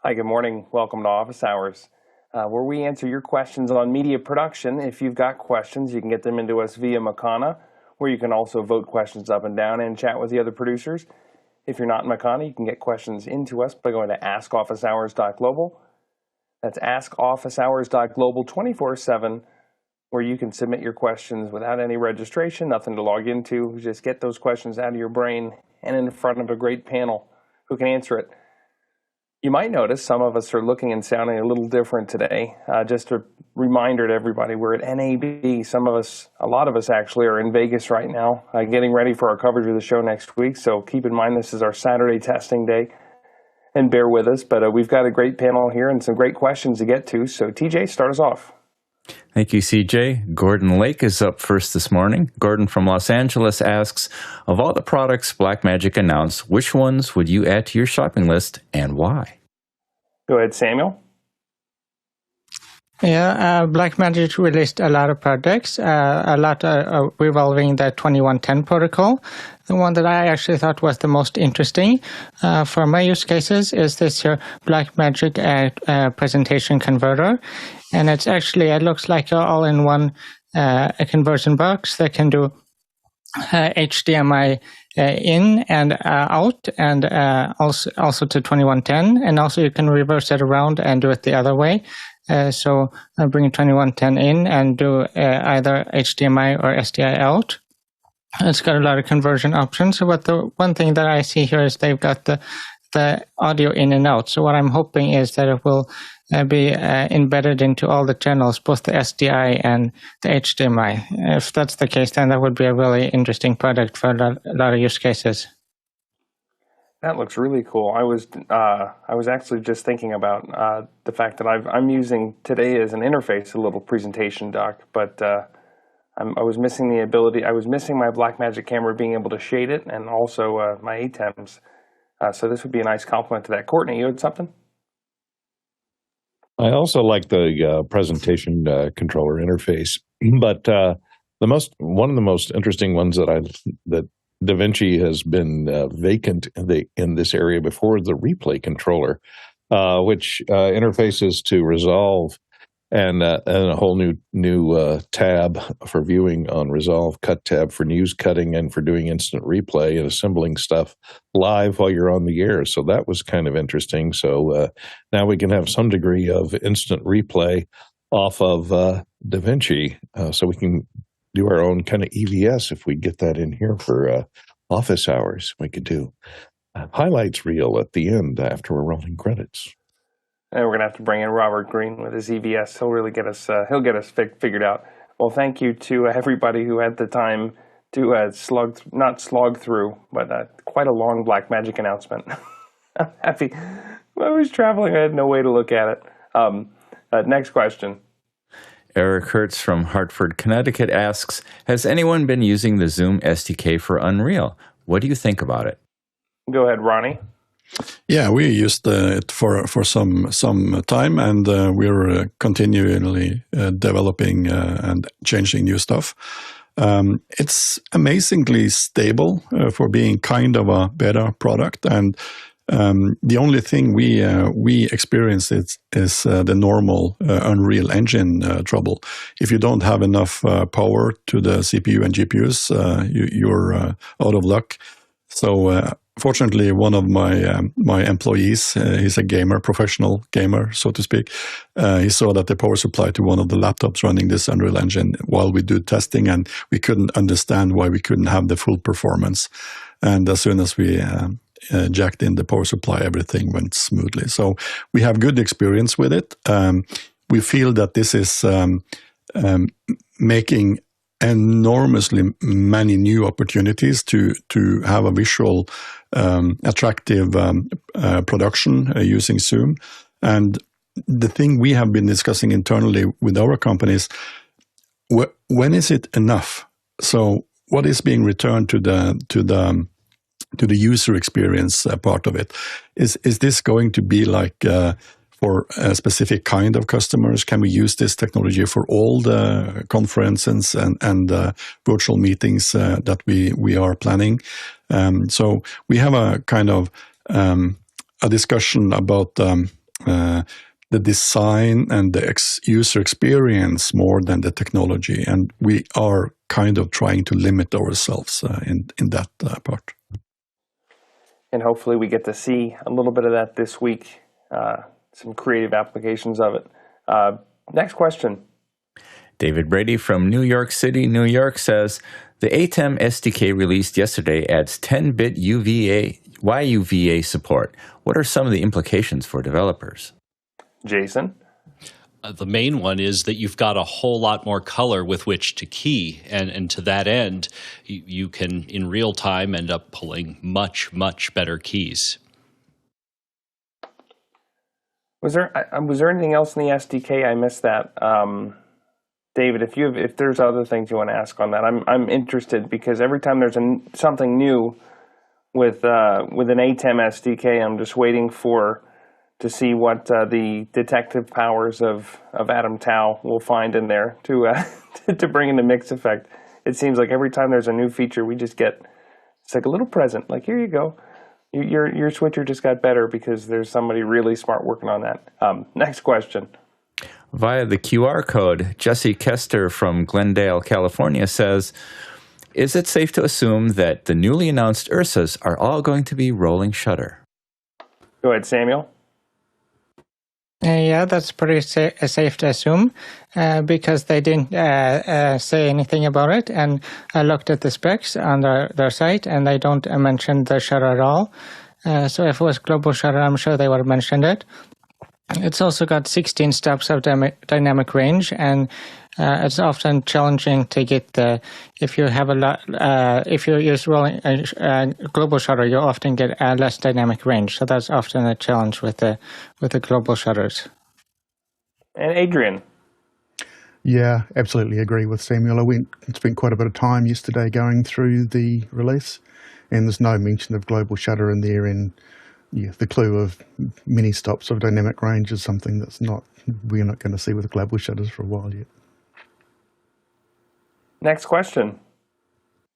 Hi, good morning. Welcome to Office Hours, where we answer your questions on media production. If you've got questions, you can get them into us via Makana, where you can also vote questions up and down and chat with the other producers. If you're not in Makana, you can get questions into us by going to askofficehours.global. That's askofficehours.global 24/7, where you can submit your questions without any registration, nothing to log into. Just get those questions out of your brain and in front of a great panel who can answer it. You might notice some of us are looking and sounding a little different today. Just a reminder to everybody, we're at NAB. A lot of us actually are in Vegas right now, getting ready for our coverage of the show next week. So keep in mind this is our Saturday testing day, and bear with us. But we've got a great panel here and some great questions to get to. So TJ, start us off. Thank you, CJ. Gordon Lake is up first this morning. Gordon from Los Angeles asks, of all the products Blackmagic announced, which ones would you add to your shopping list and why? Go ahead, Samuel. Yeah, Blackmagic released a lot of projects, a lot revolving the 2110 protocol. The one that I actually thought was the most interesting for my use cases is this here Blackmagic presentation converter. And it's actually, it looks like an all-in-one a conversion box that can do HDMI in and out, and also to 2110. And also you can reverse it around and do it the other way. So bring 2110 in and do either HDMI or SDI out. It's got a lot of conversion options. But the one thing that I see here is they've got the audio in and out. So what I'm hoping is that it will be embedded into all the channels, both the SDI and the HDMI. If that's the case, then that would be a really interesting product for a lot of use cases. That looks really cool. I was actually just thinking about the fact that I'm using today as an interface, a little presentation dock, but I was missing the ability. I was missing my Blackmagic camera being able to shade it, and also my ATEMs. So this would be a nice complement to that. Courtney, you had something? I also like the presentation controller interface, but one of the most interesting ones that DaVinci has been vacant in this area before is the replay controller, which interfaces to Resolve and a whole new tab for viewing on Resolve, cut tab for news cutting and for doing instant replay and assembling stuff live while you're on the air. So that was kind of interesting. So now we can have some degree of instant replay off of DaVinci, so we can do our own kind of EVS if we get that in here for office hours. We could do highlights reel at the end after we're rolling credits. And we're going to have to bring in Robert Green with his EVS. He'll really get us, figured out. Well, thank you to everybody who had the time to not slog through, but quite a long Blackmagic announcement. I'm happy. I was traveling. I had no way to look at it. Next question. Eric Hertz from Hartford, Connecticut asks, has anyone been using the Zoom SDK for Unreal? What do you think about it? Go ahead, Ronnie. Yeah, we used it for some time, and we're continually developing and changing new stuff. It's amazingly stable for being kind of a beta product, and the only thing we experience is the normal Unreal Engine trouble. If you don't have enough power to the CPU and GPUs, you're out of luck. So fortunately, one of my employees, he's a professional gamer, so to speak. He saw that the power supply to one of the laptops running this Unreal Engine while we do testing, and we couldn't understand why we couldn't have the full performance. And as soon as we jacked in the power supply, everything went smoothly. So we have good experience with it. We feel that this is making enormously many new opportunities to have a visual attractive production using Zoom. And the thing we have been discussing internally with our companies, when is it enough? So what is being returned to the user experience part of it? Is this going to be like for a specific kind of customers? Can we use this technology for all the conferences and virtual meetings that we are planning? So we have a kind of a discussion about the design and the user experience more than the technology, and we are kind of trying to limit ourselves in that part. And hopefully we get to see a little bit of that this week, some creative applications of it. Next question. David Brady from New York City, New York says, the ATEM SDK released yesterday adds 10-bit YUVA support. What are some of the implications for developers? Jason? The main one is that you've got a whole lot more color with which to key. And to that end, you can, in real time, end up pulling much, much better keys. Was there anything else in the SDK? I missed that. David, if there's other things you want to ask on that, I'm interested, because every time there's something new with an ATEM SDK, I'm just waiting to see what the detective powers of Atom Tau will find in there to bring in the mix effect. It seems like every time there's a new feature, we just get, it's like a little present. Like, here you go. Your switcher just got better because there's somebody really smart working on that. Next question. Via the QR code, Jesse Kester from Glendale, California says, is it safe to assume that the newly announced URSAs are all going to be rolling shutter? Go ahead, Samuel. Yeah, that's pretty safe to assume, because they didn't say anything about it, and I looked at the specs on their site, and they don't mention the shutter at all. So if it was global shutter, I'm sure they would have mentioned it. It's also got 16 steps of dynamic range, and it's often challenging to get if you have if you use rolling global shutter, you often get less dynamic range. So that's often a challenge with the global shutters. And Adrian. Yeah, absolutely agree with Samuel. I spent quite a bit of time yesterday going through the release, and there's no mention of global shutter in there, and yeah, the clue of many stops of dynamic range is something we're not going to see with global shutters for a while yet. Next question.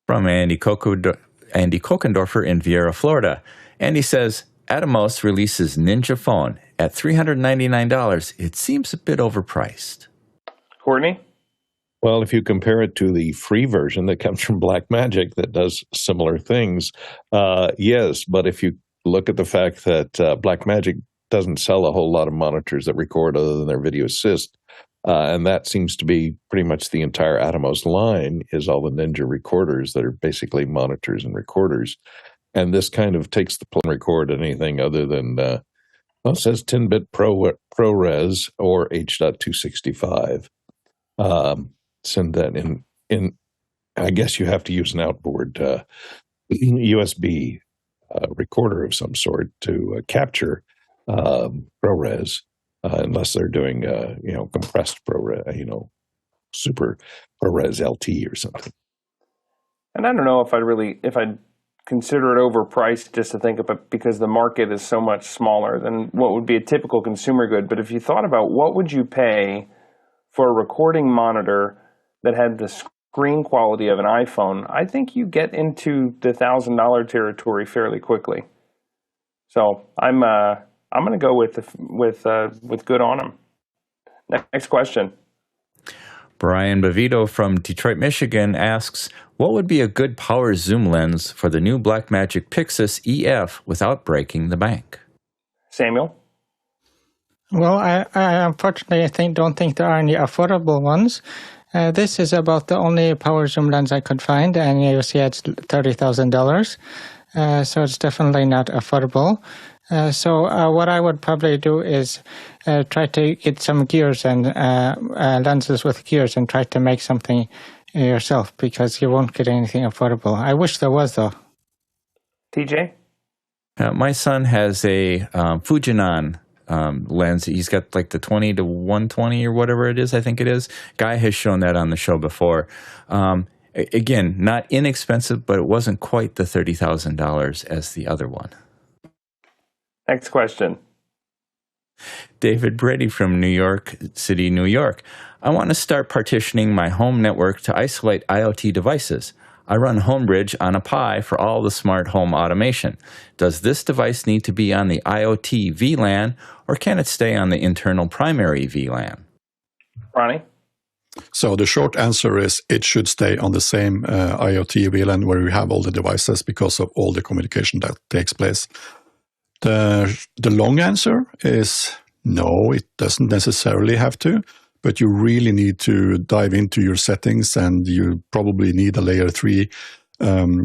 From Andy Kokendorfer in Viera, Florida. Andy says, Atmos releases Ninja Phone at $399. It seems a bit overpriced. Courtney? Well, if you compare it to the free version that comes from Blackmagic that does similar things, yes. But if you look at the fact that Blackmagic doesn't sell a whole lot of monitors that record other than their video assist, and that seems to be pretty much the entire Atmos line, is all the Ninja recorders that are basically monitors and recorders. And this kind of takes the plane record anything other than, it says 10-bit ProRes or H.265. Send that in. I guess you have to use an outboard USB recorder of some sort to capture ProRes, unless they're doing compressed ProRes, super ProRes LT or something. And I don't know if I'd consider it overpriced just to think about, because the market is so much smaller than what would be a typical consumer good. But if you thought about what would you pay for a recording monitor that had the screen quality of an iPhone, I think you get into the $1,000 territory fairly quickly. So I'm going to go with good on them. Next question. Brian Bavito from Detroit, Michigan asks, what would be a good power zoom lens for the new Blackmagic PYXIS EF without breaking the bank? Samuel? Well, I unfortunately don't think there are any affordable ones. This is about the only power zoom lens I could find, and you see it's $30,000. So it's definitely not affordable. So what I would probably do is try to get some gears and lenses with gears and try to make something yourself, because you won't get anything affordable. I wish there was, though. TJ? My son has a Fujinon lens. He's got like the 20 to 120 or whatever it is, I think it is. Guy has shown that on the show before. Again, not inexpensive, but it wasn't quite the $30,000 as the other one. Next question. David Brady from New York City, New York. I want to start partitioning my home network to isolate IoT devices. I run Homebridge on a Pi for all the smart home automation. Does this device need to be on the IoT VLAN, or can it stay on the internal primary VLAN? Ronnie? So the short answer is it should stay on the same IoT VLAN where you have all the devices because of all the communication that takes place. The long answer is no, it doesn't necessarily have to, but you really need to dive into your settings, and you probably need a layer 3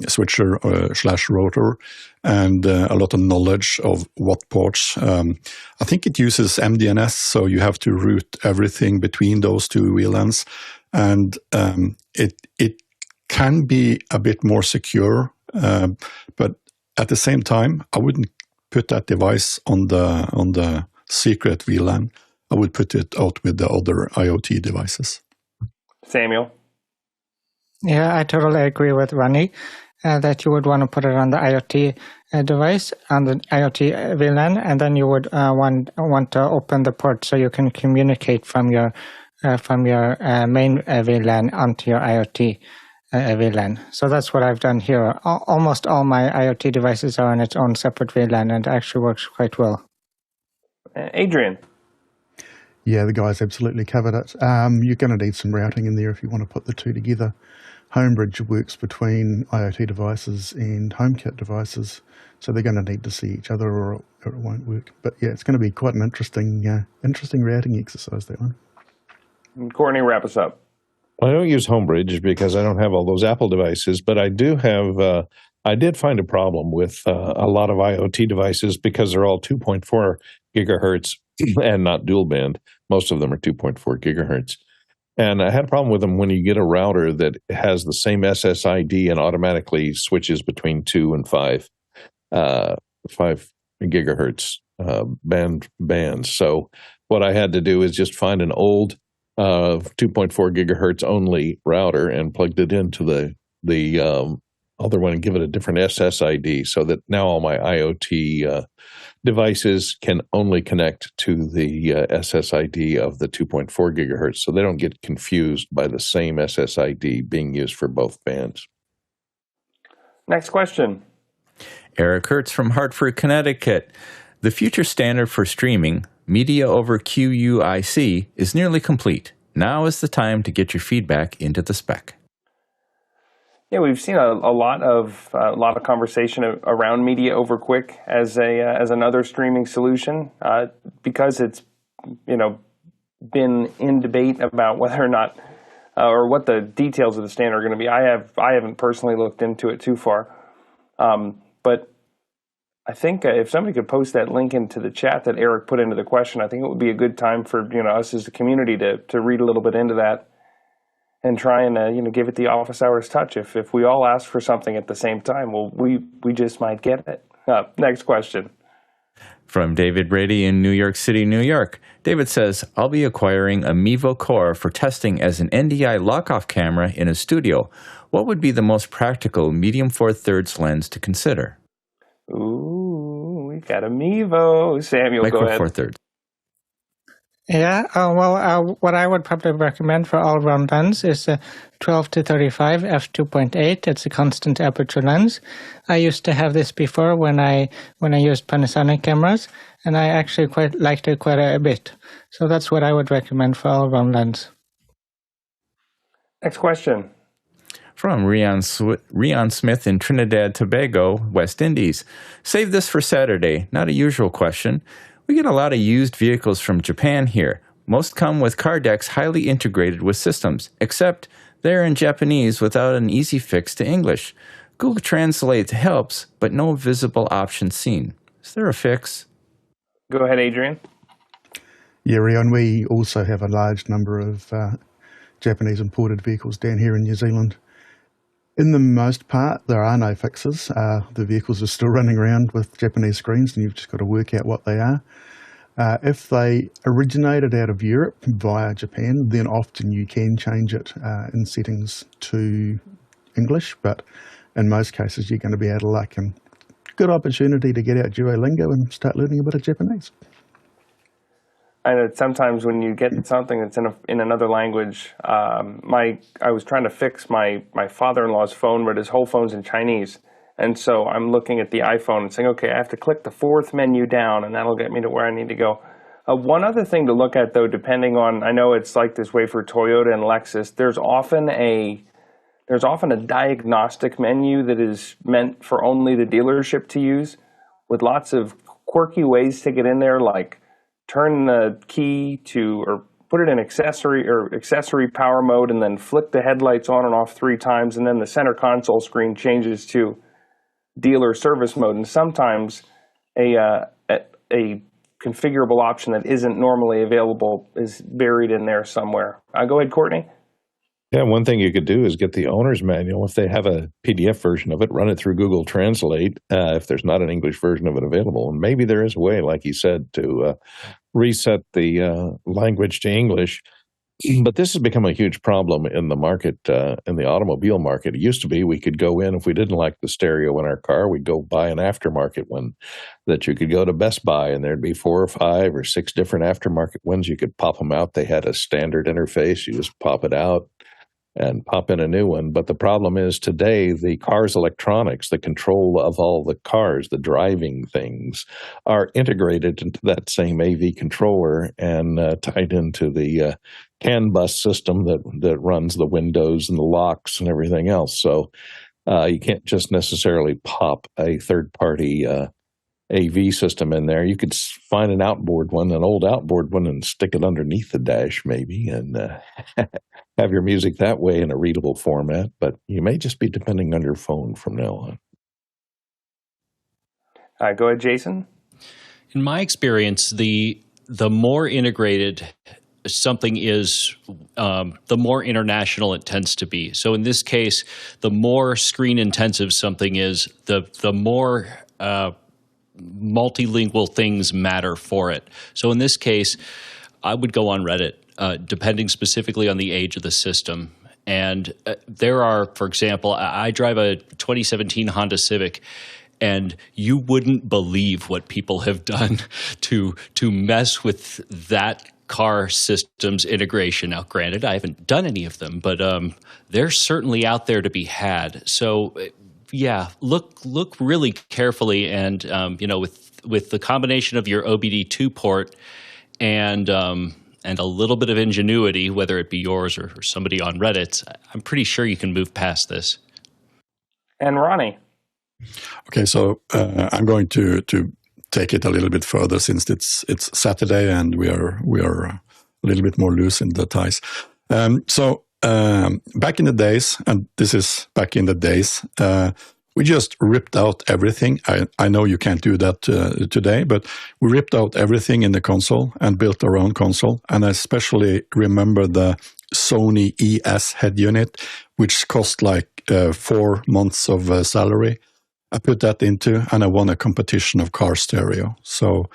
switcher / router and a lot of knowledge of what ports. I think it uses MDNS, so you have to route everything between those two VLANs, and it can be a bit more secure, but at the same time, I wouldn't put that device on the secret VLAN. I would put it out with the other IoT devices. Samuel? Yeah, I totally agree with Ronnie that you would want to put it on the IoT device, on the IoT VLAN, and then you would want to open the port so you can communicate from your main VLAN onto your IoT VLAN. So that's what I've done here. Almost all my IoT devices are on its own separate VLAN, and it actually works quite well. Adrian? Yeah, the guys absolutely covered it. You're going to need some routing in there if you want to put the two together. Homebridge works between IoT devices and HomeKit devices, so they're going to need to see each other or it won't work. But yeah, it's going to be quite an interesting routing exercise, that one. Courtney, wrap us up. Well, I don't use Homebridge because I don't have all those Apple devices, but I do have, I did find a problem with a lot of IoT devices because they're all 2.4 gigahertz and not dual band. Most of them are 2.4 gigahertz. And I had a problem with them when you get a router that has the same SSID and automatically switches between 2 and 5 gigahertz bands. So what I had to do is just find an old 2.4 gigahertz only router and plugged it into the other one and give it a different SSID so that now all my IoT devices can only connect to the SSID of the 2.4 gigahertz, so they don't get confused by the same SSID being used for both bands. Next question. Eric Hertz from Hartford, Connecticut. The future standard for streaming, Media over QUIC, is nearly complete. Now is the time to get your feedback into the spec. Yeah, we've seen a lot of conversation around Media over QUIC as another streaming solution because it's been in debate about whether or not or what the details of the standard are going to be. I haven't personally looked into it too far, but I think if somebody could post that link into the chat that Eric put into the question, I think it would be a good time for us as a community to read a little bit into that. And try and give it the office hours touch. If we all ask for something at the same time, well, we just might get it. Next question. From David Brady in New York City, New York. David says, I'll be acquiring a Mevo Core for testing as an NDI lock-off camera in a studio. What would be the most practical medium 4/3 lens to consider? Ooh, we've got a Mevo. Samuel, Micro go ahead. 4/3. Yeah, what I would probably recommend for all-round lens is a 12-35 f2.8. It's a constant aperture lens. I used to have this before when I used Panasonic cameras, and I actually quite liked it quite a bit. So that's what I would recommend for all-round lens. Next question. From Rian Smith in Trinidad, Tobago, West Indies. Save this for Saturday. Not a usual question. We get a lot of used vehicles from Japan here. Most come with car decks highly integrated with systems, except they're in Japanese without an easy fix to English. Google Translate helps, but no visible option seen. Is there a fix? Go ahead, Adrian. Yeah, Rion, we also have a large number of Japanese imported vehicles down here in New Zealand. In the most part, there are no fixes. The vehicles are still running around with Japanese screens, and you've just got to work out what they are. If they originated out of Europe via Japan, then often you can change it in settings to English, but in most cases you're going to be out of luck. And good opportunity to get out Duolingo and start learning a bit of Japanese. I know sometimes when you get something that's in another language, I was trying to fix my father-in-law's phone, but his whole phone's in Chinese. And so I'm looking at the iPhone and saying, okay, I have to click the fourth menu down, and that'll get me to where I need to go. One other thing to look at, though, depending on, I know it's like this way for Toyota and Lexus, there's often a diagnostic menu that is meant for only the dealership to use, with lots of quirky ways to get in there, like turn the key to, or put it in accessory power mode, and then flick the headlights on and off 3 times, and then the center console screen changes to dealer service mode. And sometimes a configurable option that isn't normally available is buried in there somewhere. Go ahead, Courtney. Yeah, one thing you could do is get the owner's manual. If they have a PDF version of it, run it through Google Translate if there's not an English version of it available. And maybe there is a way, like you said, to reset the language to English. But this has become a huge problem in the market, in the automobile market. It used to be we could go in, if we didn't like the stereo in our car, we'd go buy an aftermarket one that you could go to Best Buy, and there'd be 4 or 5 or 6 different aftermarket ones. You could pop them out. They had a standard interface. You just pop it out and pop in a new one. But the problem is today, the car's electronics, the control of all the cars, the driving things, are integrated into that same AV controller and tied into the CAN bus system that runs the windows and the locks and everything else. So you can't just necessarily pop a third-party AV system in there. You could find an outboard one, an old outboard one, and stick it underneath the dash maybe, and have your music that way in a readable format. But you may just be depending on your phone from now on. Go ahead, Jason. In my experience, the more integrated something is, the more international it tends to be. So in this case, the more screen intensive something is, the more multilingual things matter for it. So in this case, I would go on Reddit, depending specifically on the age of the system. And there are, for example, I drive a 2017 Honda Civic, and you wouldn't believe what people have done to mess with that car system's integration. Now, granted, I haven't done any of them, but they're certainly out there to be had. So yeah, look really carefully, and with the combination of your OBD2 port and a little bit of ingenuity, whether it be yours or somebody on Reddit, I'm pretty sure you can move past this. And Ronnie. Okay, so I'm going to take it a little bit further, since it's Saturday and we are a little bit more loose in the ties. Back in the days, and this is back in the days, we just ripped out everything. I know you can't do that today, but we ripped out everything in the console and built our own console. And I especially remember the Sony ES head unit, which cost like 4 months of salary. I put that into, and I won a competition of car stereo. So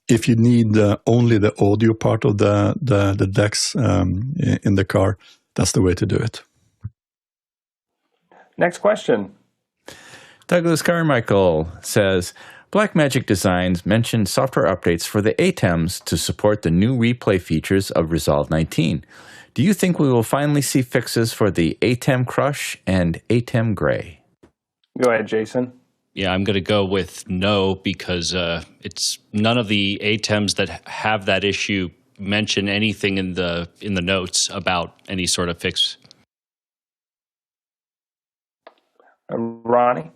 if you need only the audio part of the decks in the car, that's the way to do it. Next question. Douglas Carmichael says, Blackmagic Designs mentioned software updates for the ATEMs to support the new replay features of Resolve 19. Do you think we will finally see fixes for the ATEM Crush and ATEM Gray? Go ahead, Jason. Yeah, I'm going to go with no, because it's none of the ATEMs that have that issue mention anything in the notes about any sort of fix. Ronnie?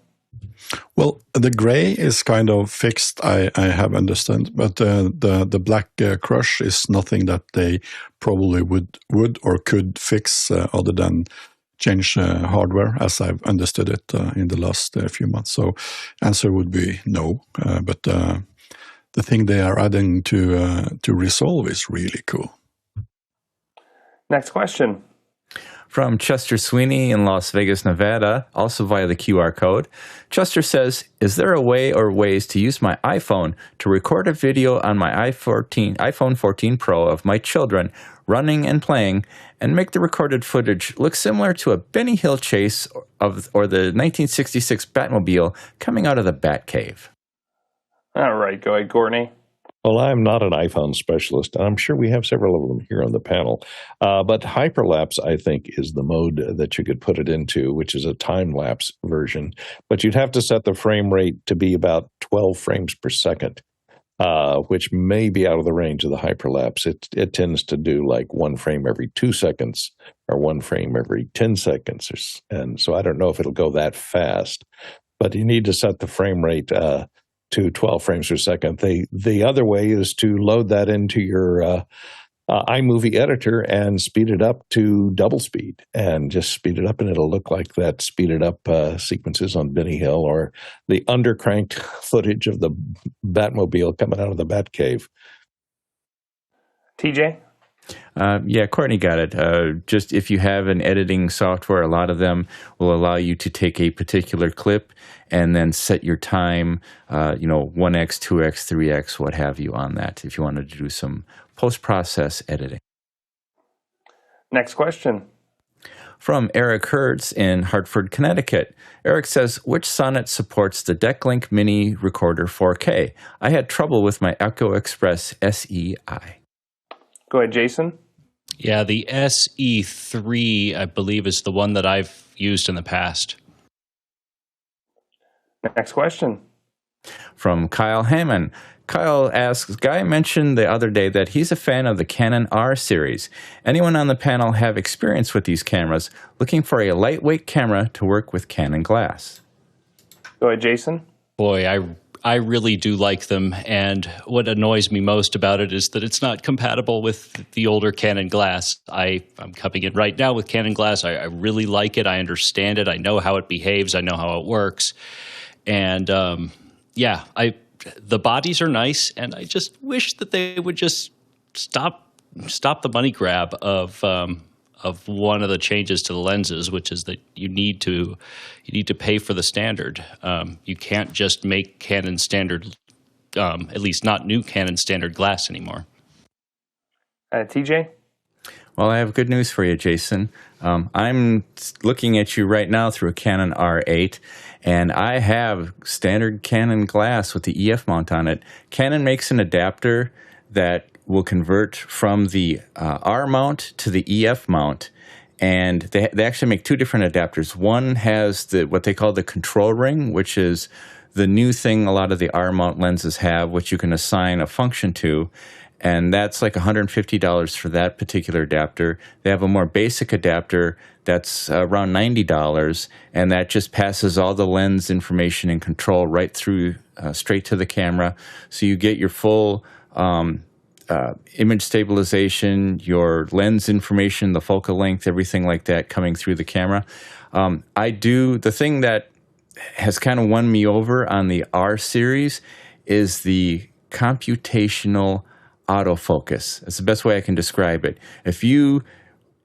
Well, the gray is kind of fixed, I have understood, but the black crush is nothing that they probably would or could fix other than change hardware, as I've understood it in the last few months. So answer would be no, but the thing they are adding to Resolve is really cool. Next question. From Chester Sweeney in Las Vegas, Nevada, also via the QR code. Chester says, is there a way or ways to use my iPhone to record a video on my iPhone 14 Pro of my children running and playing and make the recorded footage look similar to a Benny Hill chase or the 1966 Batmobile coming out of the Batcave? All right, go ahead, Courtney. Well, I'm not an iPhone specialist, and I'm sure we have several of them here on the panel. But hyperlapse, I think, is the mode that you could put it into, which is a time-lapse version. But you'd have to set the frame rate to be about 12 frames per second, which may be out of the range of the hyperlapse. It tends to do like 1 frame every 2 seconds or 1 frame every 10 seconds. And so I don't know if it'll go that fast. But you need to set the frame rate to 12 frames per second. The other way is to load that into your iMovie editor and speed it up to double speed, and just speed it up, and it'll look like that speeded up sequences on Benny Hill or the undercranked footage of the Batmobile coming out of the Batcave. TJ? Yeah, Courtney got it. Just if you have an editing software, a lot of them will allow you to take a particular clip and then set your time, 1x, 2x, 3x, what have you on that if you wanted to do some post-process editing. Next question. From Eric Hertz in Hartford, Connecticut. Eric says, which Sonnet supports the DeckLink Mini Recorder 4K? I had trouble with my Echo Express SEI. Go ahead, Jason. Yeah, the SE3, I believe, is the one that I've used in the past. Next question. From Kyle Hammond. Kyle asks, Guy mentioned the other day that he's a fan of the Canon R series. Anyone on the panel have experience with these cameras, looking for a lightweight camera to work with Canon glass? Go ahead, Jason. Boy, I really do like them, and what annoys me most about it is that it's not compatible with the older Canon glass. I'm coming in right now with Canon glass. I really like it. I understand it. I know how it behaves. I know how it works. And the bodies are nice, and I just wish that they would just stop the money grab of one of the changes to the lenses, which is that you need to pay for the standard. You can't just make Canon standard, at least not new Canon standard glass anymore. TJ? Well, I have good news for you, Jason. I'm looking at you right now through a Canon R8, and I have standard Canon glass with the EF mount on it. Canon makes an adapter that will convert from the R mount to the EF mount, and they actually make two different adapters. One has what they call the control ring, which is the new thing a lot of the R mount lenses have, which you can assign a function to, and that's like $150 for that particular adapter. They have a more basic adapter that's around $90, and that just passes all the lens information and control right through straight to the camera. So you get your full image stabilization, your lens information, the focal length, everything like that coming through the camera. The thing that has kind of won me over on the R series is the computational autofocus. That's the best way I can describe it.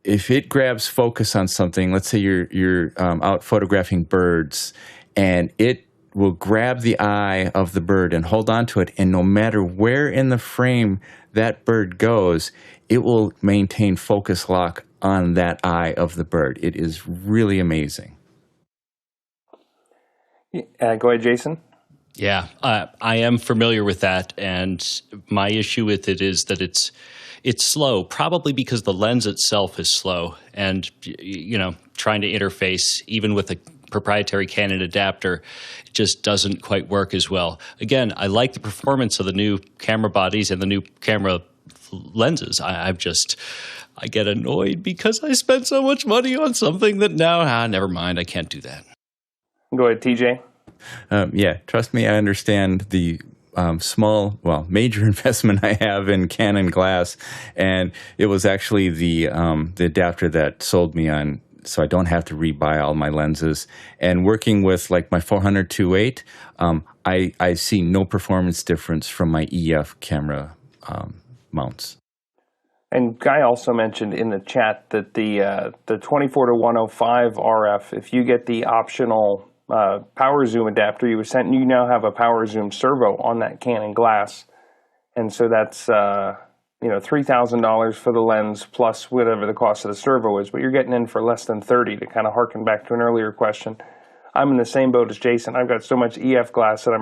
If it grabs focus on something, let's say you're out photographing birds, and it will grab the eye of the bird and hold on to it, and no matter where in the frame that bird goes, it will maintain focus lock on that eye of the bird. It is really amazing. Go ahead, Jason. Yeah, I am familiar with that, and my issue with it is that it's slow, probably because the lens itself is slow, and trying to interface even with a proprietary Canon adapter, it just doesn't quite work as well. Again, I like the performance of the new camera bodies and the new camera lenses. I get annoyed because I spent so much money on something that now, never mind, I can't do that. Go ahead, TJ. Yeah, trust me, I understand the major investment I have in Canon glass, and it was actually the adapter that sold me on, so I don't have to rebuy all my lenses. And working with like my 400-2.8, I see no performance difference from my EF camera mounts. And Guy also mentioned in the chat that the 24-105 RF, if you get the optional power zoom adapter you sent, you now have a power zoom servo on that Canon glass, and so that's $3,000 for the lens plus whatever the cost of the servo is, but you're getting in for less than $30. To kind of harken back to an earlier question, I'm in the same boat as Jason. I've got so much EF glass that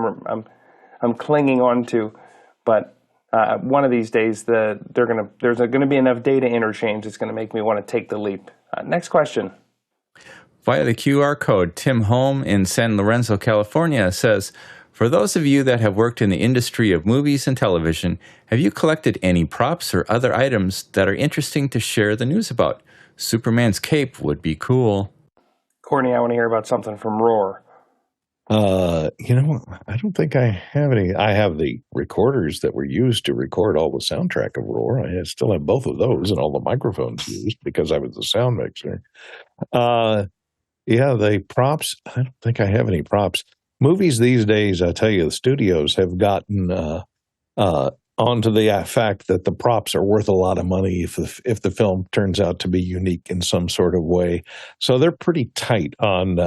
I'm clinging on to, but one of these days there's going to be enough data interchange that's going to make me want to take the leap. Next question. Via the QR code, Tim Holm in San Lorenzo, California says, for those of you that have worked in the industry of movies and television, have you collected any props or other items that are interesting to share the news about? Superman's cape would be cool. Courtney, I want to hear about something from Roar. I don't think I have any. I have the recorders that were used to record all the soundtrack of Roar. I still have both of those and all the microphones used because I was the sound mixer. The props, I don't think I have any props. Movies these days, I tell you, the studios have gotten onto the fact that the props are worth a lot of money if the film turns out to be unique in some sort of way. So they're pretty tight on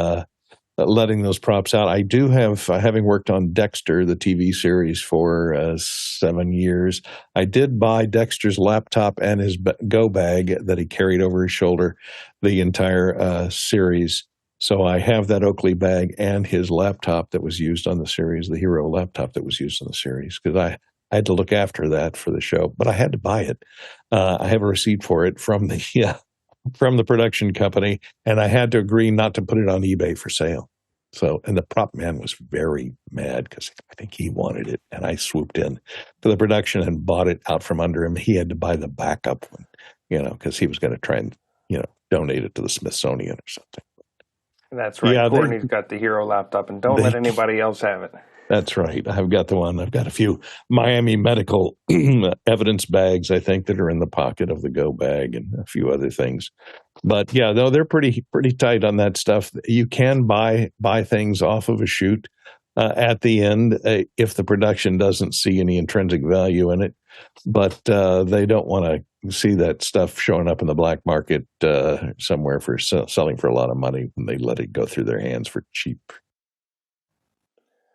letting those props out. I do have, having worked on Dexter, the TV series, for 7 years, I did buy Dexter's laptop and his go bag that he carried over his shoulder the entire series. So I have that Oakley bag and his laptop that was used on the series, the Hero laptop that was used in the series, because I had to look after that for the show, but I had to buy it. I have a receipt for it from the production company, and I had to agree not to put it on eBay for sale. So, and the prop man was very mad because I think he wanted it, and I swooped in for the production and bought it out from under him. He had to buy the backup one, because he was going to try and, donate it to the Smithsonian or something. That's right. Yeah, Courtney's got the Hero laptop, and don't let anybody else have it. That's right. I've got the one. I've got a few Miami medical evidence bags, I think, that are in the pocket of the go bag and a few other things. But yeah, though they're pretty tight on that stuff. You can buy things off of a shoot at the end if the production doesn't see any intrinsic value in it. But they don't want to see that stuff showing up in the black market somewhere for selling for a lot of money when they let it go through their hands for cheap.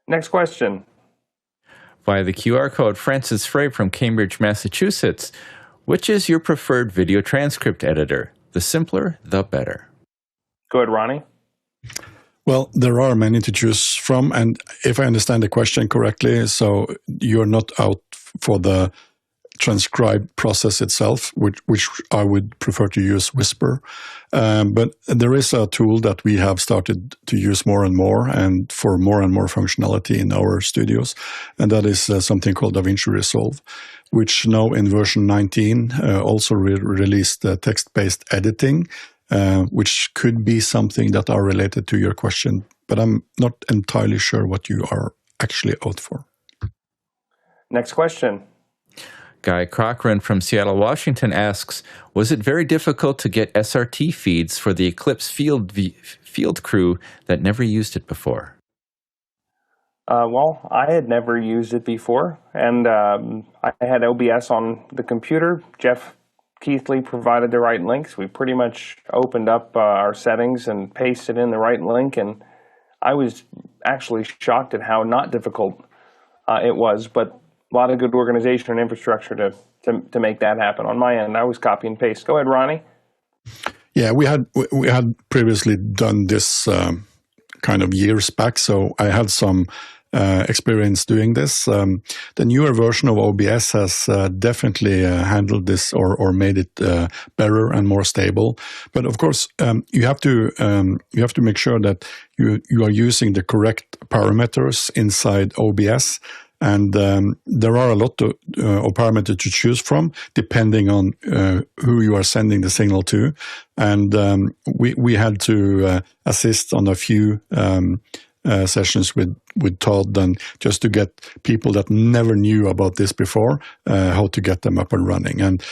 Next question. Via the QR code, Francis Frey from Cambridge, Massachusetts. Which is your preferred video transcript editor? The simpler, the better. Go ahead, Ronnie. Well, there are many to choose from, and if I understand the question correctly, so you're not out for the transcribe process itself, which I would prefer to use Whisper. But there is a tool that we have started to use more and more functionality in our studios, and that is something called DaVinci Resolve, which now in version 19 also released text-based editing, which could be something that are related to your question, but I'm not entirely sure what you are actually out for. Next question. Guy Cochran from Seattle, Washington asks, was it very difficult to get SRT feeds for the Eclipse field crew that never used it before? Well, I had never used it before, and I had OBS on the computer. Jeff Keithley provided the right links. We pretty much opened up our settings and pasted in the right link, and I was actually shocked at how not difficult it was, but a lot of good organization and infrastructure to make that happen. On my end, I was copy and paste. Go ahead, Ronnie. Yeah, we had previously done this kind of years back, so I had some experience doing this. The newer version of OBS has definitely handled this or made it better and more stable. But of course, you have to make sure that you are using the correct parameters inside OBS. And there are a lot of parameters to choose from, depending on who you are sending the signal to. And we had to assist on a few sessions with Todd, and just to get people that never knew about this before, how to get them up and running. And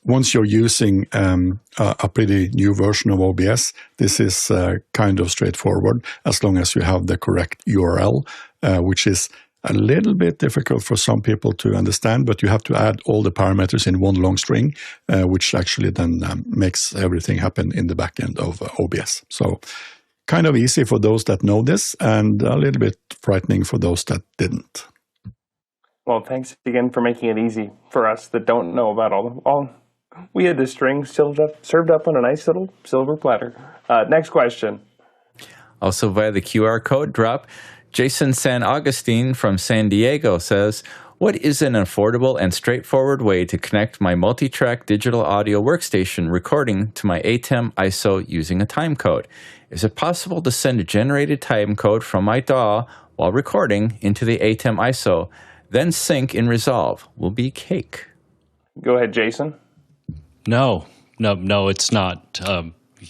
once you're using a pretty new version of OBS, this is kind of straightforward, as long as you have the correct URL, which is a little bit difficult for some people to understand, but you have to add all the parameters in one long string, which actually then makes everything happen in the back end of OBS. So kind of easy for those that know this, and a little bit frightening for those that didn't. Well, thanks again for making it easy for us that don't know about all. We had the string served up on a nice little silver platter. Next question. Also via the QR code drop, Jason San Augustine from San Diego says, What is an affordable and straightforward way to connect my multitrack digital audio workstation recording to my ATEM ISO using a timecode? Is it possible to send a generated timecode from my DAW while recording into the ATEM ISO, then sync in Resolve? Will be cake. Go ahead, Jason. No, it's not.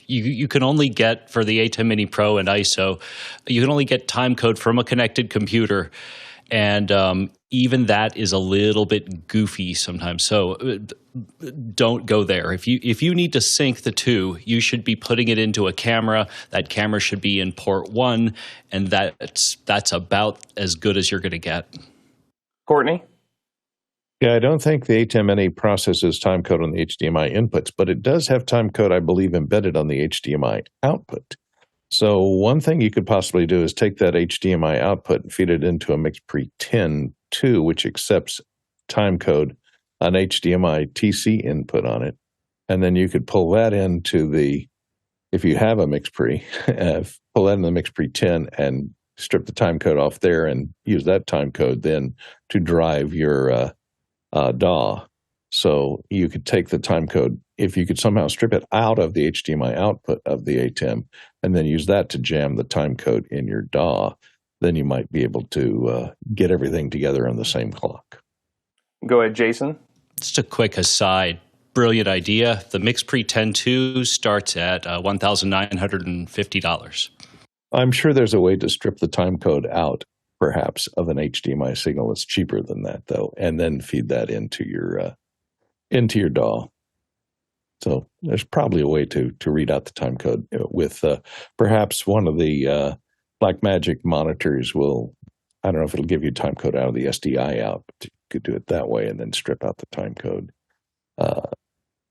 You can only get, for the ATEM Mini Pro and ISO, you can only get timecode from a connected computer. And even that is a little bit goofy sometimes. So don't go there. If you need to sync the two, you should be putting it into a camera. That camera should be in port 1, and that's about as good as you're going to get. Courtney? Yeah, I don't think the ATEM Mini processes timecode on the HDMI inputs, but it does have timecode, I believe, embedded on the HDMI output. So one thing you could possibly do is take that HDMI output and feed it into a MixPre 10.2, which accepts timecode on HDMI TC input on it. And then you could pull that into if you have a MixPre, pull that in the MixPre 10 and strip the timecode off there and use that timecode then to drive your DAW. So you could take the timecode, if you could somehow strip it out of the HDMI output of the ATEM and then use that to jam the timecode in your DAW, then you might be able to get everything together on the same clock. Go ahead, Jason. Just a quick aside. Brilliant idea. The MixPre 10.2 starts at $1,950. I'm sure there's a way to strip the timecode out, perhaps, of an HDMI signal that's cheaper than that, though, and then feed that into your DAW. So there's probably a way to read out the timecode with perhaps one of the Blackmagic monitors will, I don't know if it'll give you timecode out of the SDI out, but you could do it that way and then strip out the timecode.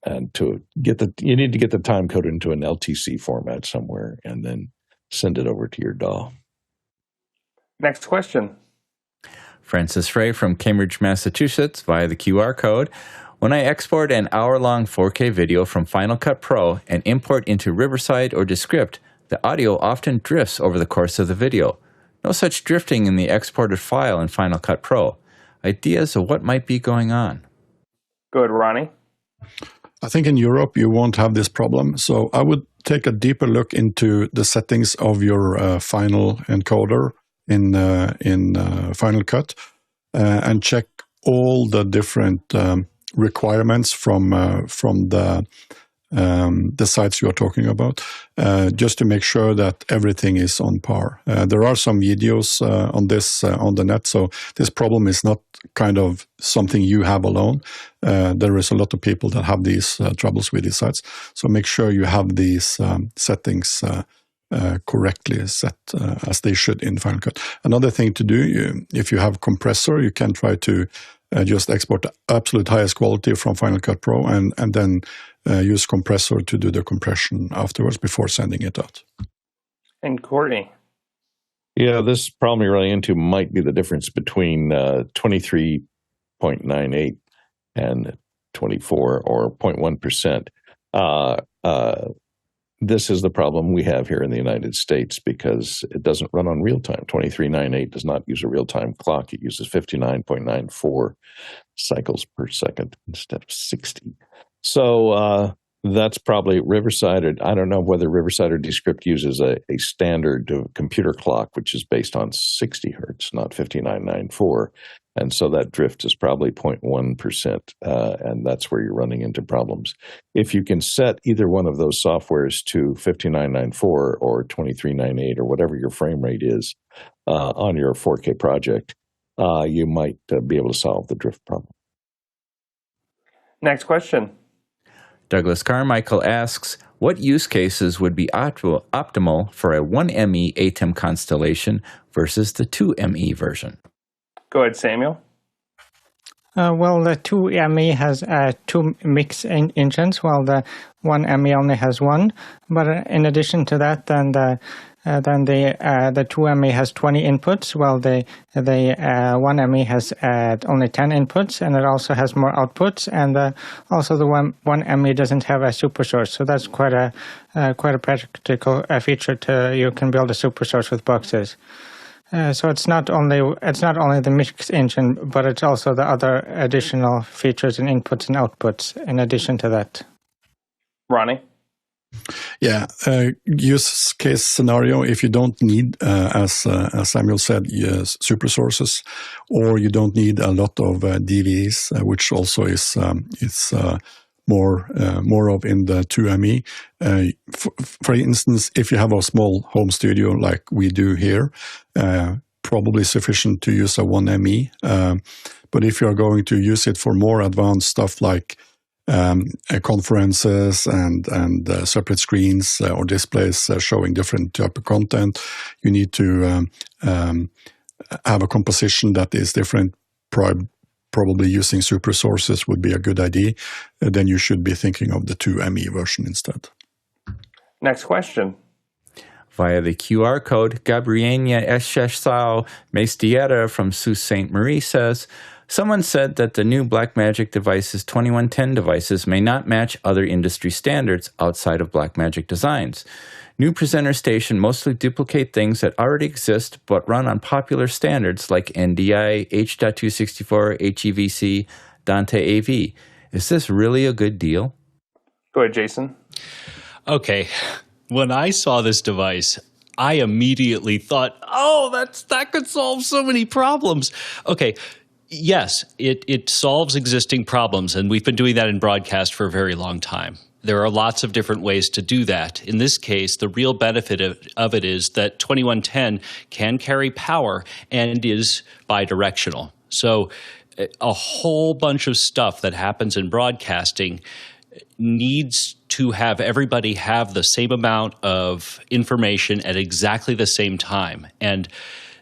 And you need to get the timecode into an LTC format somewhere and then send it over to your DAW. Next question. Francis Frey from Cambridge, Massachusetts, via the QR code. When I export an hour-long 4K video from Final Cut Pro and import into Riverside or Descript, the audio often drifts over the course of the video. No such drifting in the exported file in Final Cut Pro. Ideas of what might be going on? Go ahead, Ronnie. I think in Europe you won't have this problem. So I would take a deeper look into the settings of your final encoder in Final Cut and check all the different requirements from the sites you are talking about, just to make sure that everything is on par. There are some videos on this on the net, so this problem is not kind of something you have alone. There is a lot of people that have these troubles with these sites, so make sure you have these settings correctly set as they should in Final Cut. Another thing to do, if you have compressor, you can try to just export the absolute highest quality from Final Cut Pro and then use compressor to do the compression afterwards before sending it out. And Courtney. Yeah, this problem you're running into might be the difference between 23.98 and 24 or 0.1%. This is the problem we have here in the United States because it doesn't run on real time. 2398 does not use a real-time clock. It uses 59.94 cycles per second instead of 60. So that's probably Riverside. I don't know whether Riverside or Descript uses a standard computer clock, which is based on 60 hertz, not 5994. And so that drift is probably 0.1%, and that's where you're running into problems. If you can set either one of those softwares to 5994 or 2398 or whatever your frame rate is on your 4K project, you might be able to solve the drift problem. Next question. Douglas Carmichael asks, what use cases would be optimal for a 1ME ATEM Constellation versus the 2ME version? Go ahead, Samuel. Well, the 2ME has two mix engines, while the 1ME only has one. But in addition to that, then the 2ME has 20 inputs, while the 1ME has only 10 inputs, and it also has more outputs. And also the 1ME doesn't have a super source, so that's quite a practical feature. You can build a super source with boxes. So it's not only the mix engine, but it's also the other additional features and inputs and outputs in addition to that. Ronnie? Yeah, use case scenario, if you don't need, as Samuel said, super sources, or you don't need a lot of DVs, which also is more of in the 2ME. For instance, if you have a small home studio like we do here, probably sufficient to use a 1ME. But if you're going to use it for more advanced stuff like conferences and separate screens or displays showing different type of content, you need to have a composition that is different. Probably using super sources would be a good idea. Then you should be thinking of the 2ME version instead. Next question. Via the QR code, Gabriela Esheshao Mestiera from Sault Ste. Marie says, someone said that the new Blackmagic devices 2110 devices may not match other industry standards outside of Blackmagic designs. New presenter station mostly duplicate things that already exist but run on popular standards like NDI, H.264, HEVC, DanteAV. Is this really a good deal? Go ahead, Jason. Okay. When I saw this device, I immediately thought, oh, that could solve so many problems. Okay. Yes, it solves existing problems, and we've been doing that in broadcast for a very long time. There are lots of different ways to do that. In this case, the real benefit of it is that 2110 can carry power and is bidirectional. So a whole bunch of stuff that happens in broadcasting needs to have everybody have the same amount of information at exactly the same time. And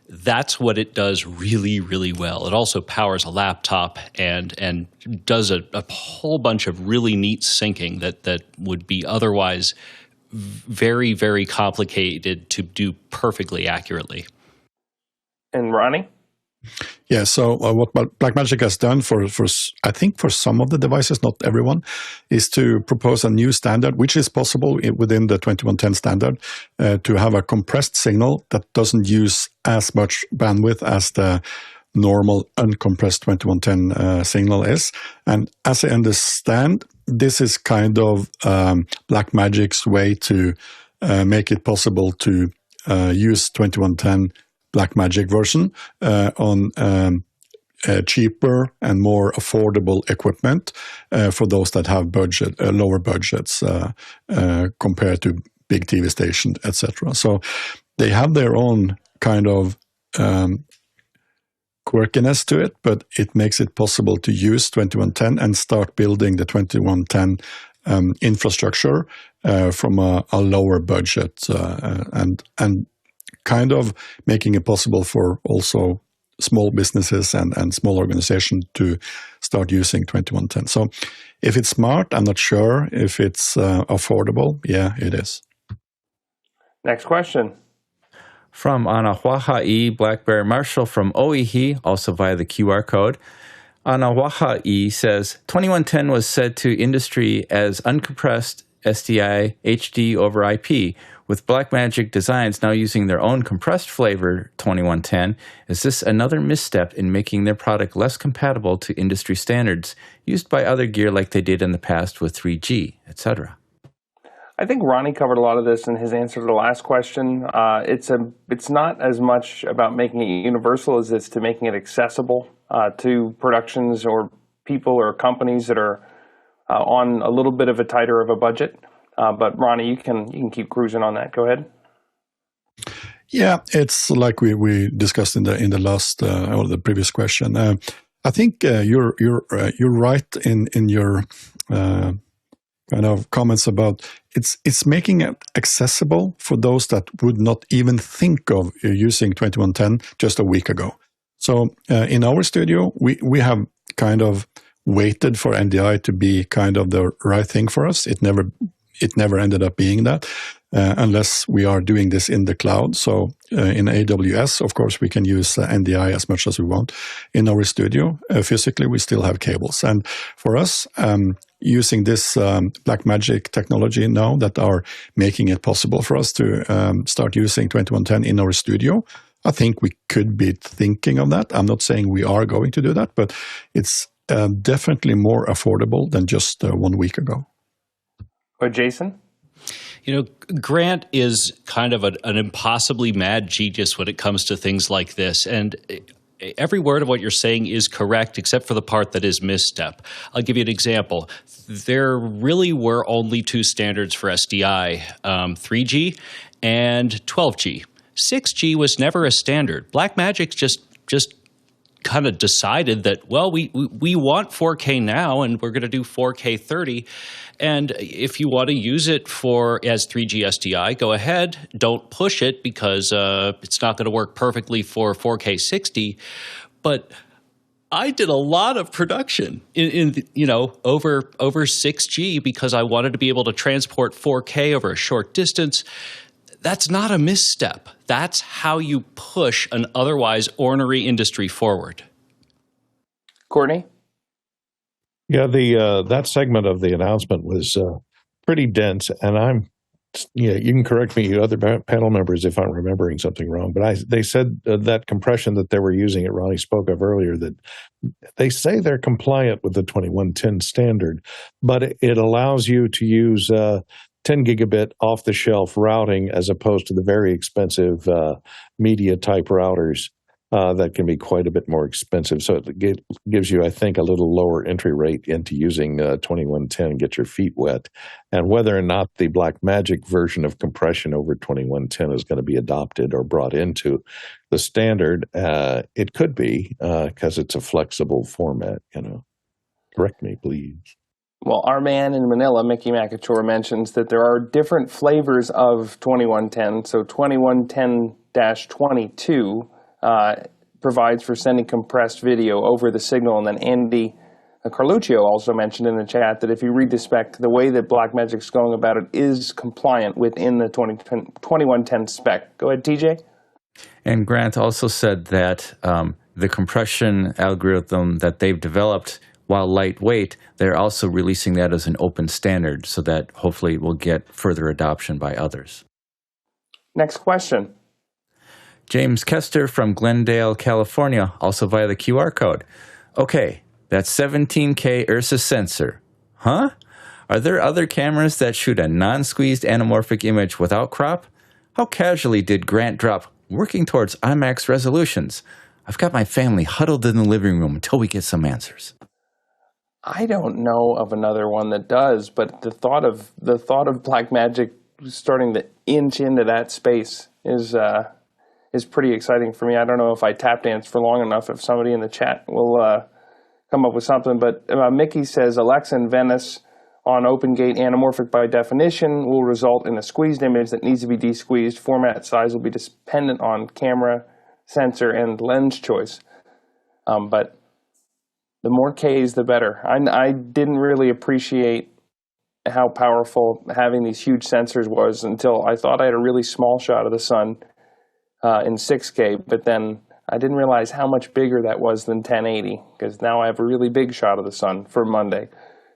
that's what it does really, really well. It also powers a laptop and does a whole bunch of really neat syncing that would be otherwise very, very complicated to do perfectly accurately. And Ronnie? Yeah, so what Blackmagic has done for I think for some of the devices, not everyone, is to propose a new standard, which is possible within the 2110 standard, to have a compressed signal that doesn't use as much bandwidth as the normal uncompressed 2110 signal is. And as I understand, this is kind of Blackmagic's way to make it possible to use 2110 Blackmagic version on cheaper and more affordable equipment for those that have lower budgets compared to big TV stations, etc. So they have their own kind of quirkiness to it, but it makes it possible to use 2110 and start building the 2110 infrastructure from a lower budget and kind of making it possible for also small businesses and small organizations to start using 2110. So if it's smart, I'm not sure. If it's affordable, yeah, it is. Next question. From Anahuaha'i Blackbear Marshall from Oihi, also via the QR code. Anahuaha'i says, 2110 was said to industry as uncompressed SDI HDoIP. With Blackmagic Designs now using their own compressed flavor 2110, is this another misstep in making their product less compatible to industry standards used by other gear like they did in the past with 3G, etc.? I think Ronnie covered a lot of this in his answer to the last question. It's not as much about making it universal as it's to making it accessible to productions or people or companies that are on a little bit of a tighter of a budget. But Ronnie, you can keep cruising on that. Go ahead. Yeah, it's like we discussed in the last or the previous question. I think you're right in your kind of comments about it's making it accessible for those that would not even think of using 2110 just a week ago. So in our studio, we have kind of waited for NDI to be kind of the right thing for us. It never ended up being that unless we are doing this in the cloud. So in AWS, of course, we can use NDI as much as we want. In our studio, physically, we still have cables. And for us, using this Blackmagic technology now that are making it possible for us to start using 2110 in our studio, I think we could be thinking of that. I'm not saying we are going to do that, but it's definitely more affordable than just 1 week ago. But Jason? You know, Grant is kind of an impossibly mad genius when it comes to things like this. And every word of what you're saying is correct, except for the part that is misstep. I'll give you an example. There really were only two standards for SDI, 3G and 12G. 6G was never a standard. Blackmagic just kind of decided that, well, we want 4K now, and we're going to do 4K 30. And if you want to use it as 3G SDI, go ahead. Don't push it because it's not going to work perfectly for 4K 60. But I did a lot of production in over 6G because I wanted to be able to transport 4K over a short distance. That's not a misstep. That's how you push an otherwise ornery industry forward. Courtney? Yeah, that segment of the announcement was pretty dense, and you can correct me, other panel members, if I'm remembering something wrong, but they said that compression that they were using, that Ronnie spoke of earlier, that they say they're compliant with the 2110 standard, but it allows you to use 10 gigabit off-the-shelf routing as opposed to the very expensive media-type routers that can be quite a bit more expensive. So it gives you, I think, a little lower entry rate into using 2110, get your feet wet. And whether or not the Blackmagic version of compression over 2110 is going to be adopted or brought into the standard, it could be because it's a flexible format. Correct me, please. Well, our man in Manila, Mickey McAchore, mentions that there are different flavors of 2110. So 2110-22 provides for sending compressed video over the signal. And then Andy Carluccio also mentioned in the chat that if you read the spec, the way that Blackmagic's going about it is compliant within the 2110 spec. Go ahead, TJ. And Grant also said that the compression algorithm that they've developed, while lightweight, they're also releasing that as an open standard so that hopefully it will get further adoption by others. Next question. James Kester from Glendale, California, also via the QR code. Okay, that's 17K URSAs sensor. Huh? Are there other cameras that shoot a non-squeezed anamorphic image without crop? How casually did Grant drop working towards IMAX resolutions? I've got my family huddled in the living room until we get some answers. I don't know of another one that does, but the thought of Blackmagic starting to inch into that space is pretty exciting for me. I don't know if I tap dance for long enough. If somebody in the chat will come up with something, but Mickey says Alexa and Venice on OpenGate anamorphic by definition will result in a squeezed image that needs to be desqueezed. Format size will be dependent on camera, sensor, and lens choice. But the more Ks, the better. I didn't really appreciate how powerful having these huge sensors was until I thought I had a really small shot of the sun in 6K, but then I didn't realize how much bigger that was than 1080, because now I have a really big shot of the sun for Monday.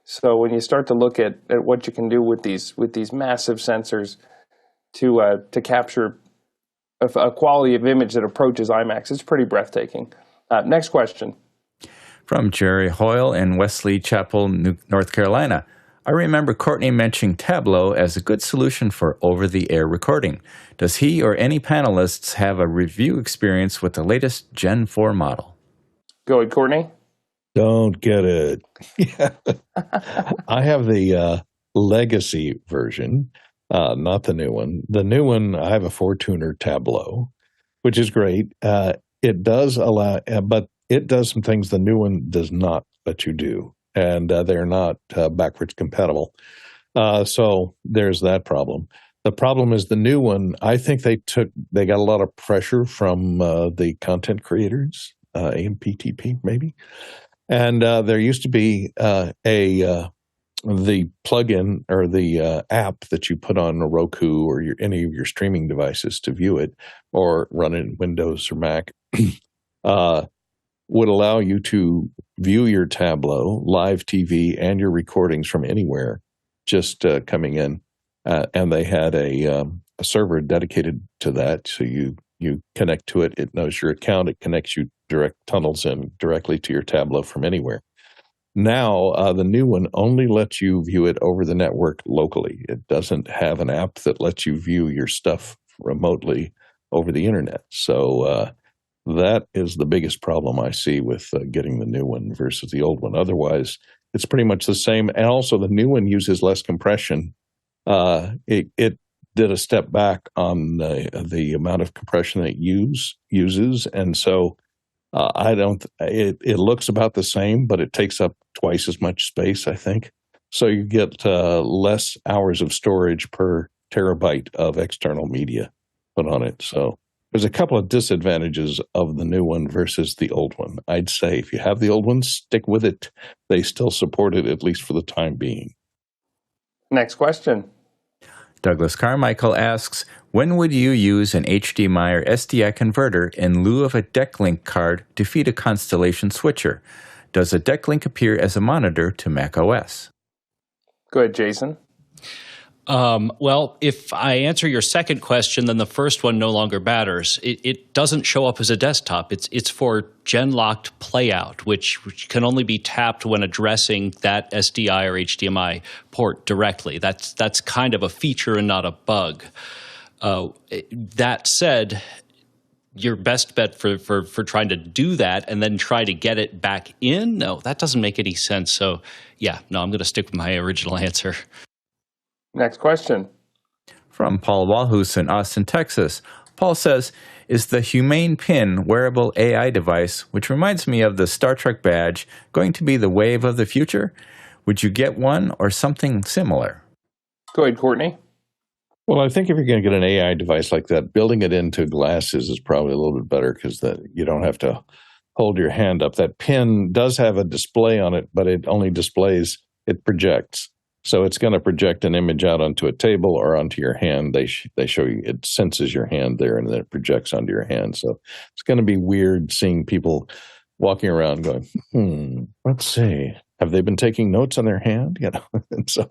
So when you start to look at what you can do with these massive sensors to capture a quality of image that approaches IMAX, it's pretty breathtaking. Next question. From Jerry Hoyle in Wesley Chapel, North Carolina. I remember Courtney mentioning Tableau as a good solution for over-the-air recording. Does he or any panelists have a review experience with the latest Gen 4 model? Go ahead, Courtney. Don't get it. I have the legacy version, not the new one. The new one, I have a 4-tuner Tableau, which is great. It does allow, but it does some things the new one does not let you do, and they're not backwards compatible. So there's that problem. The problem is the new one, I think they got a lot of pressure from the content creators, AMPTP maybe. And there used to be the plugin or the app that you put on a Roku or any of your streaming devices to view it or run it in Windows or Mac. Would allow you to view your Tableau, live TV, and your recordings from anywhere, just coming in. And they had a server dedicated to that, so you You connect to it. It knows your account. It connects you tunnels in directly to your Tableau from anywhere. Now, the new one only lets you view it over the network locally. It doesn't have an app that lets you view your stuff remotely over the internet. So that is the biggest problem I see with getting the new one versus the old one. Otherwise, it's pretty much the same. And also, the new one uses less compression. It did a step back on the amount of compression it uses, and so it looks about the same, but it takes up twice as much space, I think. So you get less hours of storage per terabyte of external media put on it. So there's a couple of disadvantages of the new one versus the old one. I'd say if you have the old one, stick with it. They still support it, at least for the time being. Next question. Douglas Carmichael asks, when would you use an HDMI or SDI converter in lieu of a DeckLink card to feed a Constellation switcher? Does a DeckLink appear as a monitor to Mac OS? Go ahead, Jason. Well, if I answer your second question, then the first one no longer matters. It doesn't show up as a desktop. It's for gen-locked playout, which can only be tapped when addressing that SDI or HDMI port directly. That's kind of a feature and not a bug. That said, your best bet for trying to do that and then try to get it back in, no, that doesn't make any sense. So, yeah, no, I'm going to stick with my original answer. Next question. From Paul Walhus in Austin, Texas. Paul says, is the Humane Pin wearable AI device, which reminds me of the Star Trek badge, going to be the wave of the future? Would you get one or something similar? Go ahead, Courtney. Well, I think if you're going to get an AI device like that, building it into glasses is probably a little bit better because you don't have to hold your hand up. That pin does have a display on it, but it only displays, it projects. So it's going to project an image out onto a table or onto your hand. They show you, it senses your hand there, and then it projects onto your hand. So it's going to be weird seeing people walking around going, let's see, have they been taking notes on their hand? You know, and so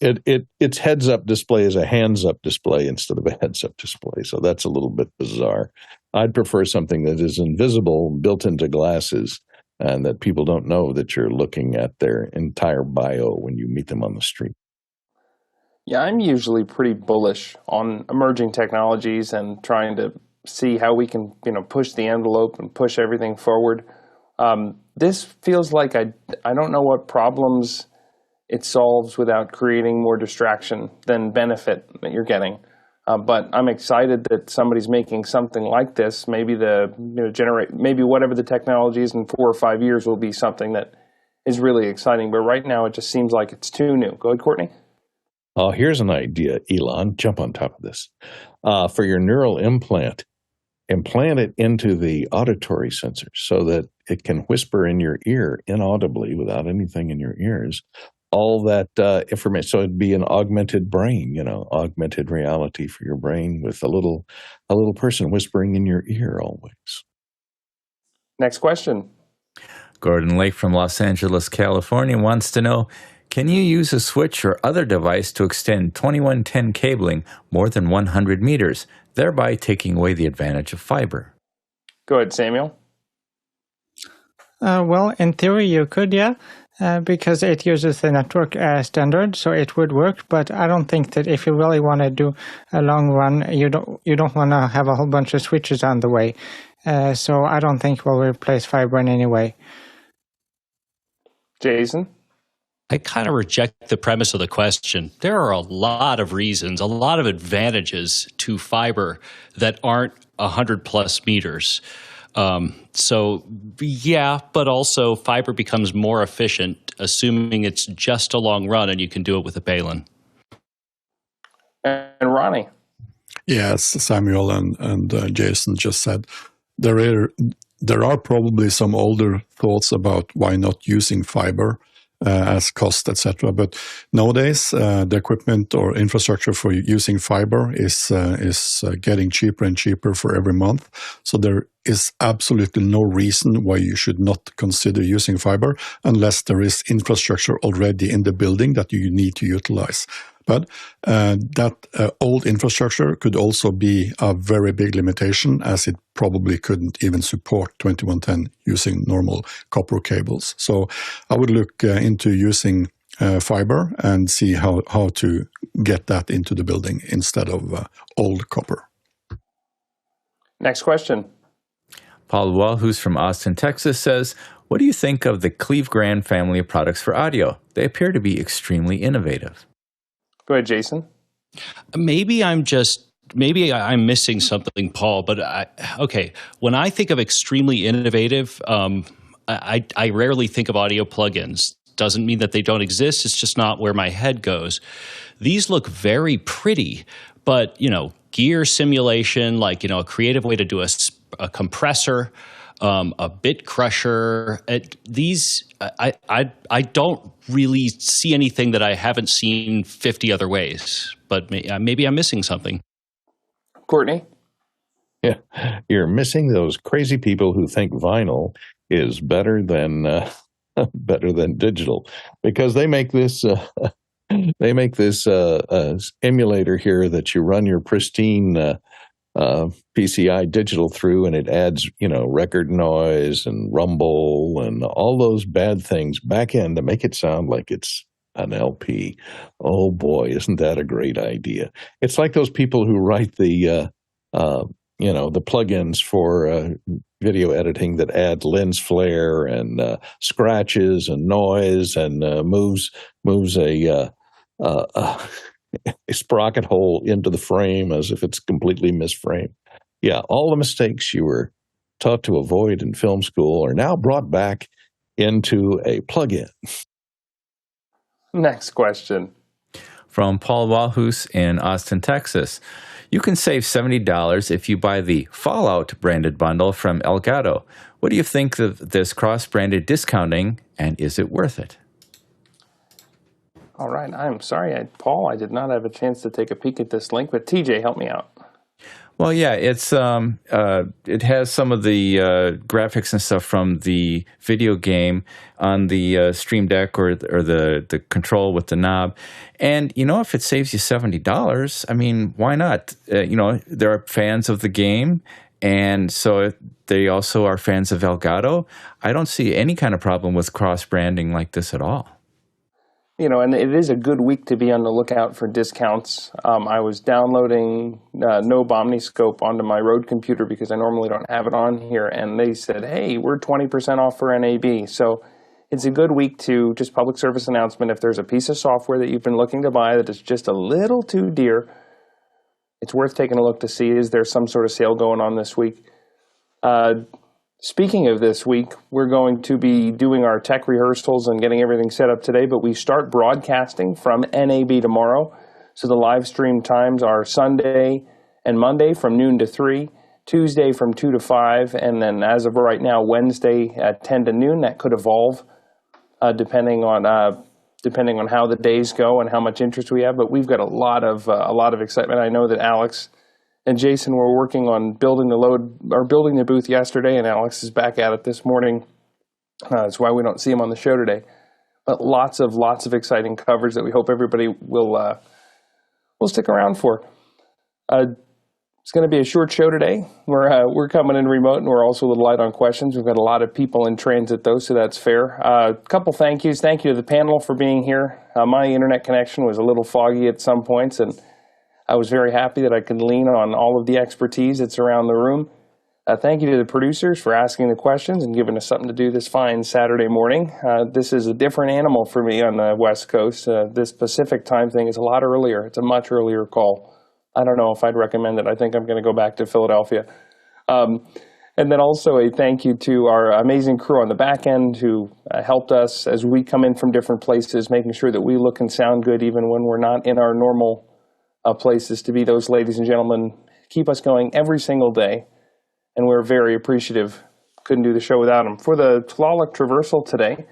its heads-up display is a hands-up display instead of a heads-up display. So that's a little bit bizarre. I'd prefer something that is invisible, built into glasses, and that people don't know that you're looking at their entire bio when you meet them on the street. Yeah, I'm usually pretty bullish on emerging technologies and trying to see how we can, push the envelope and push everything forward. This feels like I don't know what problems it solves without creating more distraction than benefit that you're getting. But I'm excited that somebody's making something like this. Maybe maybe whatever the technology is in 4 or 5 years will be something that is really exciting. But right now, it just seems like it's too new. Go ahead, Courtney. Oh, here's an idea, Elon. Jump on top of this. For your neural implant it into the auditory sensor so that it can whisper in your ear inaudibly without anything in your ears. All that information, so it'd be an augmented brain, augmented reality for your brain with a little person whispering in your ear always. Next question. Gordon Lake from Los Angeles, California wants to know, can you use a switch or other device to extend 2110 cabling more than 100 meters, thereby taking away the advantage of fiber? Go ahead, Samuel. Well, in theory, you could, yeah. Because it uses the network standard, so it would work. But I don't think that if you really want to do a long run, you don't want to have a whole bunch of switches on the way. So I don't think we'll replace fiber in any way. Jason? I kind of reject the premise of the question. There are a lot of reasons, a lot of advantages to fiber that aren't 100+ meters. So yeah, but also fiber becomes more efficient, assuming it's just a long run and you can do it with a Balun. And Ronnie. Yes, Samuel and Jason just said there are probably some older thoughts about why not using fiber as cost, etc. But nowadays, the equipment or infrastructure for using fiber is getting cheaper and cheaper for every month. So there is absolutely no reason why you should not consider using fiber unless there is infrastructure already in the building that you need to utilize. But that old infrastructure could also be a very big limitation, as it probably couldn't even support 2110 using normal copper cables. So I would look into using fiber and see how to get that into the building instead of old copper. Next question. Paul Well, who's from Austin, Texas, says, what do you think of the Cleve Grand family of products for audio? They appear to be extremely innovative. Go ahead, Jason. Maybe I'm missing something, Paul, but okay. When I think of extremely innovative, I rarely think of audio plugins. Doesn't mean that they don't exist. It's just not where my head goes. These look very pretty, but, gear simulation, like, a creative way to do a compressor, a bit crusher. I don't really see anything that I haven't seen 50 other ways, but maybe I'm missing something. Courtney? Yeah, you're missing those crazy people who think vinyl is better than digital, because they make this emulator here that you run your pristine PCI digital through, and it adds record noise and rumble and all those bad things back in to make it sound like it's an LP. Oh boy, isn't that a great idea? It's like those people who write the plugins for video editing that add lens flare and scratches and noise and moves a sprocket hole into the frame as if it's completely misframed. Yeah, all the mistakes you were taught to avoid in film school are now brought back into a plugin. Next question. From Paul Walhus in Austin, Texas. You can save $70 if you buy the Fallout branded bundle from Elgato. What do you think of this cross-branded discounting, and is it worth it? All right. I'm sorry, Paul, I did not have a chance to take a peek at this link, but TJ, help me out. Well, yeah, it's it has some of the graphics and stuff from the video game on the Stream Deck or the control with the knob. And, if it saves you $70, I mean, why not? There are fans of the game, and so they also are fans of Elgato. I don't see any kind of problem with cross-branding like this at all. And it is a good week to be on the lookout for discounts. I was downloading No Omniscope onto my Rode computer because I normally don't have it on here, and they said, hey, we're 20% off for NAB. So it's a good week to just public service announcement. If there's a piece of software that you've been looking to buy that is just a little too dear, it's worth taking a look to see, is there some sort of sale going on this week? Speaking of this week, we're going to be doing our tech rehearsals and getting everything set up today, but we start broadcasting from NAB tomorrow. So the live stream times are Sunday and Monday from noon to 3, Tuesday from 2 to 5, and then as of right now, Wednesday at 10 to noon. That could evolve depending on how the days go and how much interest we have. But we've got a lot of excitement. I know that Alex and Jason were working on building the booth yesterday, and Alex is back at it this morning. That's why we don't see him on the show today. But lots of exciting coverage that we hope everybody will stick around for. It's going to be a short show today. We're coming in remote, and we're also a little light on questions. We've got a lot of people in transit, though, so that's fair. A couple thank yous. Thank you to the panel for being here. My internet connection was a little foggy at some points, and I was very happy that I could lean on all of the expertise that's around the room. Thank you to the producers for asking the questions and giving us something to do this fine Saturday morning. This is a different animal for me on the West Coast. This Pacific time thing is a lot earlier. It's a much earlier call. I don't know if I'd recommend it. I think I'm going to go back to Philadelphia. And then also a thank you to our amazing crew on the back end who helped us as we come in from different places, making sure that we look and sound good even when we're not in our normal places to be. Those ladies and gentlemen keep us going every single day, and we're very appreciative. Couldn't do the show without them. For the Tlaloc traversal today,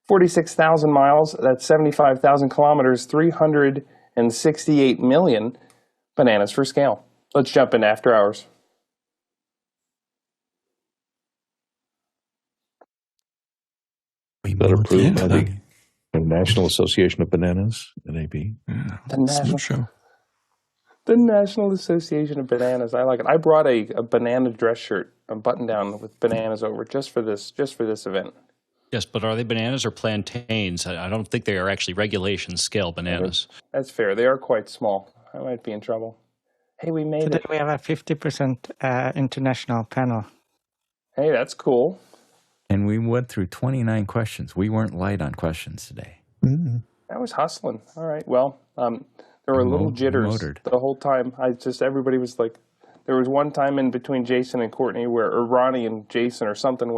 46,000 miles, that's 75,000 kilometers, 368 million bananas for scale. Let's jump into After Hours. Better prove, buddy. The National Association of Bananas, NAB. Yeah, The National show. The National Association of Bananas. I like it. I brought a banana dress shirt, a button down with bananas over it just for this event. Yes, but are they bananas or plantains? I don't think they are actually regulation scale bananas. That's fair. They are quite small. I might be in trouble. Hey, we made Today it. we have a 50% international panel. Hey, that's cool. And we went through 29 questions. We weren't light on questions today. I was hustling. All right. Well, there were little jitters the whole time. Everybody was like, there was one time in between Jason and Courtney or Ronnie and Jason or something where